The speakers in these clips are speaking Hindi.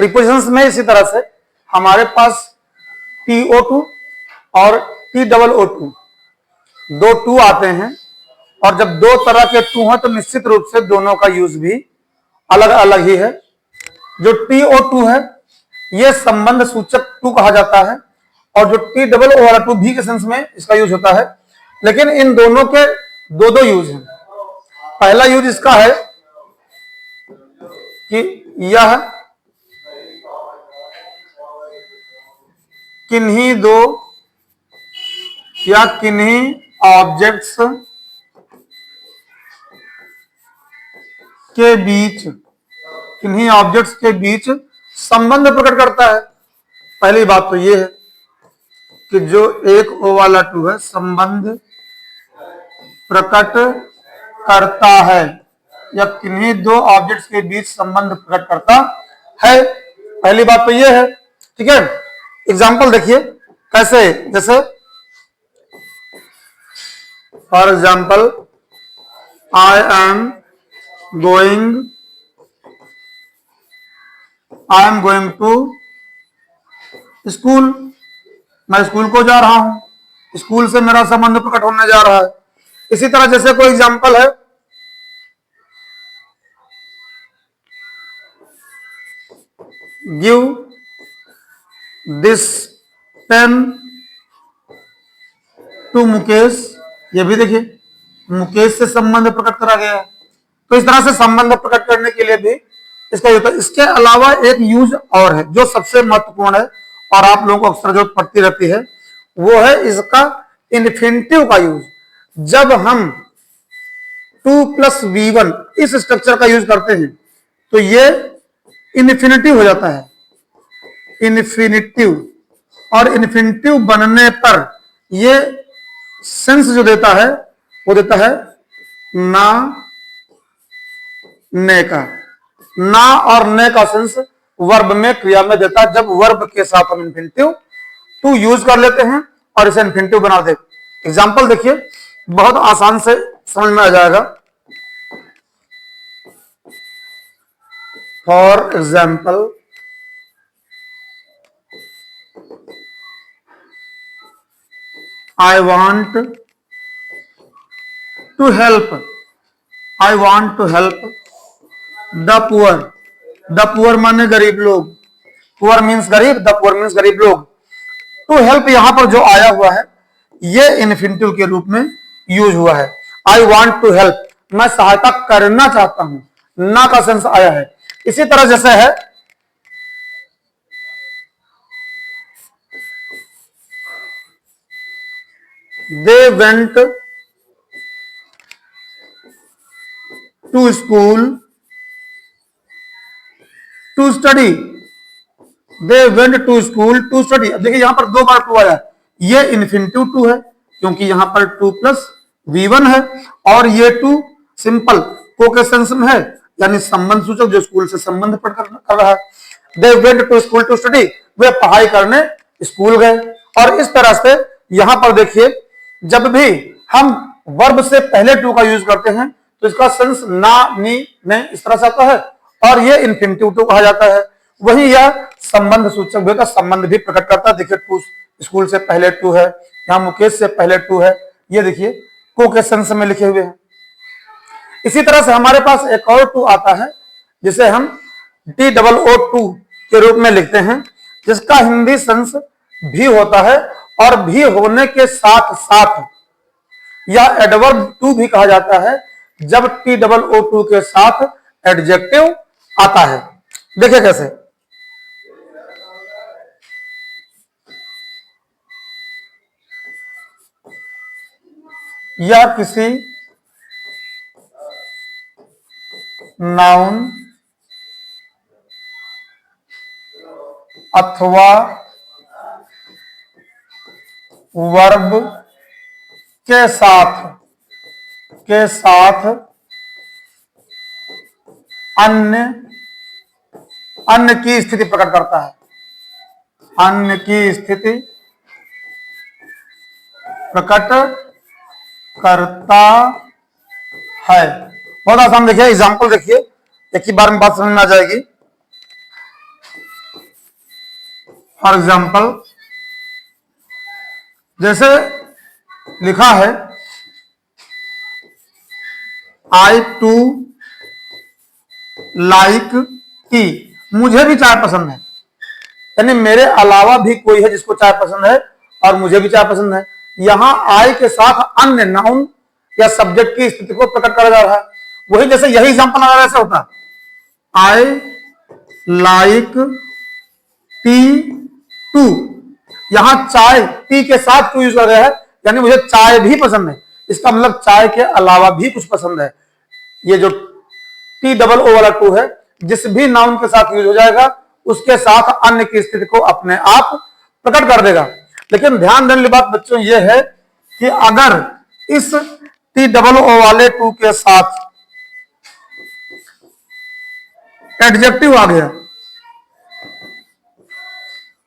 प्रीपोजिशंस में इसी तरह से हमारे पास TO2 और TOO2 दो टू आते हैं, और जब दो तरह के टू हैं तो निश्चित रूप से दोनों का यूज भी अलग अलग ही है। जो TO2 है यह संबंध सूचक टू कहा जाता है, और जो TOO वाला टू भी के सेंस में इसका यूज होता है, लेकिन इन दोनों के दो दो यूज हैं। पहला यूज इसका है कि यह किन्हीं दो या किन्हीं ऑब्जेक्ट्स के बीच, किन्हीं ऑब्जेक्ट्स के बीच संबंध प्रकट करता है। पहली बात तो यह है कि जो एक ओ वाला टू है संबंध प्रकट करता है, या किन्हीं दो ऑब्जेक्ट्स के बीच संबंध प्रकट करता है। पहली बात तो यह है, ठीक है। एग्जाम्पल देखिए कैसे, जैसे for example I am going to school, मैं स्कूल को जा रहा हूं, स्कूल से मेरा संबंध प्रकट होने जा रहा है। इसी तरह जैसे कोई एग्जाम्पल है, give this pen to Mukesh, ये भी देखिए मुकेश से संबंध प्रकट करा गया है। तो इस तरह से संबंध प्रकट करने के लिए भी इसका होता है। इसके अलावा एक यूज और है जो सबसे महत्वपूर्ण है और आप लोगों को अक्सर जो पड़ती रहती है, वो है इसका इन्फिनिटिव का यूज। जब हम 2+V1 इस स्ट्रक्चर का यूज करते हैं तो ये इन्फिनिटिव हो जाता है, इन्फिनिटिव। और इन्फिनिटिव बनने पर ये सेंस जो देता है वो देता है ना ने का। ना और ने का सेंस वर्ब में, क्रिया में देता है। जब वर्ब के साथ हम इन्फिनिटिव टू यूज कर लेते हैं और इसे इन्फिनिटिव बना देते। एग्जाम्पल देखिए, बहुत आसान से समझ में आ जाएगा। For example I want to help the poor। the poor माने गरीब लोग, poor means गरीब, the poor means गरीब लोग। to help यहां पर जो आया हुआ है ये इन्फिनिटिव के रूप में यूज हुआ है। I want to help, मैं सहायता करना चाहता हूं, ना का सेंस आया है। इसी तरह जैसे है they went to school to study। they went to school to study। अब देखिए यहां पर दो बार टू आया, ये इन्फिनिटिव टू है क्योंकि यहां पर 2+V1 है, और ये टू सिंपल को के सेंस में है, यानी संबंध सूचक जो स्कूल से संबंध प्रकट कर रहा है। they went to school to study, वे पढ़ाई करने स्कूल गए। और इस तरह से यहां पर देखिए जब भी हम वर्ब से पहले टू का यूज करते हैं तो इसका सेंस ना, नी, ने इस तरह से आता है, और ये इन्फिनिटिव टू कहा जाता है। वही यह संबंध सूचक का संबंध भी प्रकट करता है। देखिए टू स्कूल से पहले टू है, यहां मुकेश से पहले टू है, ये देखिए को के सेंस में लिखे हुए हैं। इसी तरह से हमारे पास एक और टू आता है जिसे हम TOO2 के रूप में लिखते हैं, जिसका हिंदी सेंस भी होता है, और भी होने के साथ साथ यह एडवर्ब टू भी कहा जाता है जब TOO2 के साथ एडजेक्टिव आता है। देखिए कैसे, यह किसी नाउन अथवा वर्ब के साथ अन्य की स्थिति प्रकट करता है, अन्य की स्थिति प्रकट करता है। बहुत आसान, देखिए एग्जाम्पल देखिए, एक ही बार में बात समझ में आ जाएगी। फॉर एग्जाम्पल जैसे लिखा है आई टू लाइक टी, मुझे भी चाय पसंद है, यानी मेरे अलावा भी कोई है जिसको चाय पसंद है और मुझे भी चाय पसंद है। यहां आई के साथ अन्य नाउन या सब्जेक्ट की स्थिति को प्रकट करा जा रहा है। वही जैसे यही एग्जांपल अगर ऐसे होता, आई लाइक टी टू, यहां चाय टी के साथ टू यूज कर गया है, यानी मुझे चाय भी पसंद है। इसका मतलब चाय के अलावा भी कुछ पसंद है। ये जो टी डबल ओ वाला टू है, जिस भी नाउन के साथ यूज हो जाएगा उसके साथ अन्य की स्थिति को अपने आप प्रकट कर देगा। लेकिन ध्यान देने वाली बात बच्चों ये है कि अगर इस टी डबल ओ वाले टू के साथ एडजेक्टिव आ गया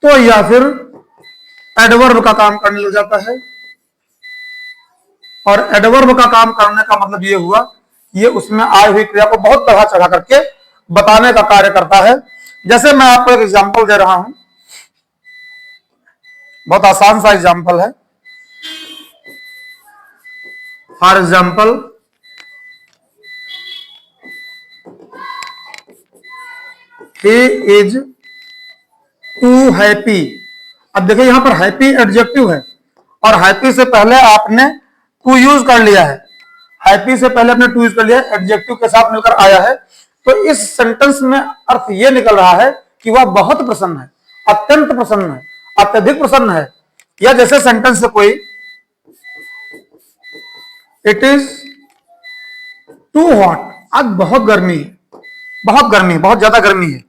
तो या फिर एडवर्ब का काम करने लग जाता है। और एडवर्ब का काम करने का मतलब ये हुआ, ये उसमें आई हुई क्रिया को बहुत बढ़ा चढ़ा करके बताने का कार्य करता है। जैसे मैं आपको एक एग्जांपल दे रहा हूं, बहुत आसान सा एग्जांपल है। For example he is too happy. अब देखिए यहां पर हैप्पी एडजेक्टिव है और हैप्पी से पहले आपने टू यूज कर लिया है। हैप्पी से पहले आपने टू यूज कर लिया है, एडजेक्टिव के साथ मिलकर आया है, तो इस सेंटेंस में अर्थ यह निकल रहा है कि वह बहुत प्रसन्न है, अत्यंत प्रसन्न है, अत्यधिक प्रसन्न है। या जैसे सेंटेंस से कोई इट इज टू हॉट, आज बहुत गर्मी है, बहुत गर्मी, बहुत ज्यादा गर्मी है,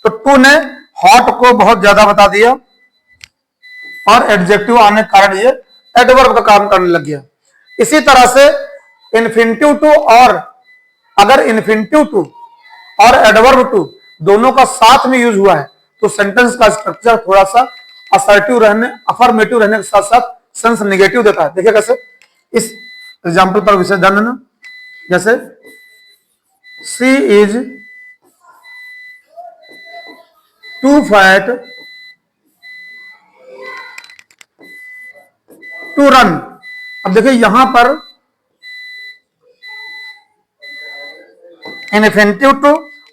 तो टू ने हॉट को बहुत ज्यादा बता दिया और एडजेक्टिव आने के कारण ये एडवर्ब का काम करने लग गया। इसी तरह से इन्फिनिटिव टू, और अगर इन्फिनिटिव टू और एडवर्ब टू दोनों का साथ में यूज हुआ है तो सेंटेंस का स्ट्रक्चर थोड़ा सा असर्टिव रहने, अफर्मेटिव रहने के साथ साथ सेंस निगेटिव देता है। देखिए कैसे, इस एग्जाम्पल पर विशेष ध्यान देना। जैसे she is too fat to run. अब देखिए यहां पर इन्फिनिटिव टू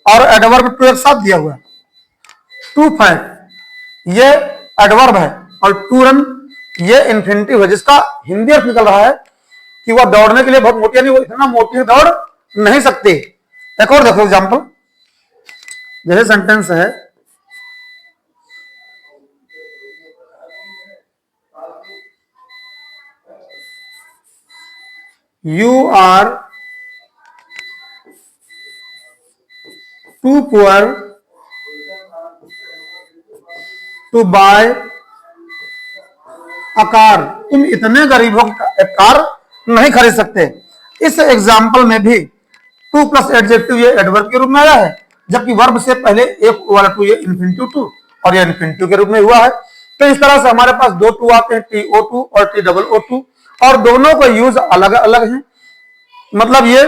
और एडवर्ब टू एक साथ दिया हुआ है। टू फैट ये एडवर्ब है और टू रन ये इन्फिनिटिव है, जिसका हिंदी अर्थ निकल रहा है कि वह दौड़ने के लिए बहुत मोटी, यानी वो इतना मोटी दौड़ नहीं सकती। एक और देखो एग्जांपल, जैसे सेंटेंस है you are too poor to buy a car, तुम इतने गरीब हो कि कार नहीं खरीद सकते। इस एग्जाम्पल में भी टू प्लस एडजेक्टिव ये एडवर्ब के रूप में आया है, जबकि वर्ब से पहले एक वाला टू ये इन्फिनिटिव टू और ये इन्फिनिटिव के रूप में हुआ है। तो इस तरह से हमारे पास दो टू आते हैं, टी ओ टू और टी डबल ओ टू, और दोनों का यूज अलग अलग है। मतलब ये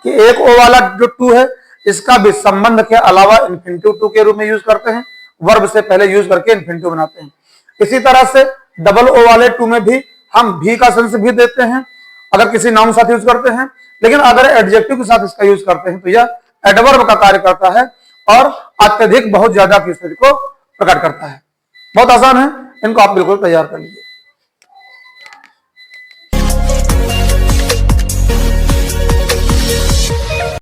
कि एक ओ वाला जो टू है इसका भी संबंध के अलावा इन्फिनिटिव टू के रूप में यूज करते हैं, वर्ब से पहले यूज करके इन्फिनिटिव बनाते हैं। इसी तरह से डबल ओ वाले टू में भी हम भी का सेंस भी देते हैं अगर किसी नाउन साथ यूज करते हैं, लेकिन अगर एडजेक्टिव के साथ इसका यूज करते हैं तो यह एडवर्ब का कार्य करता है और अत्यधिक बहुत ज्यादा की स्थिति को प्रकट करता है। बहुत आसान है, इनको आप बिल्कुल तैयार कर लीजिए।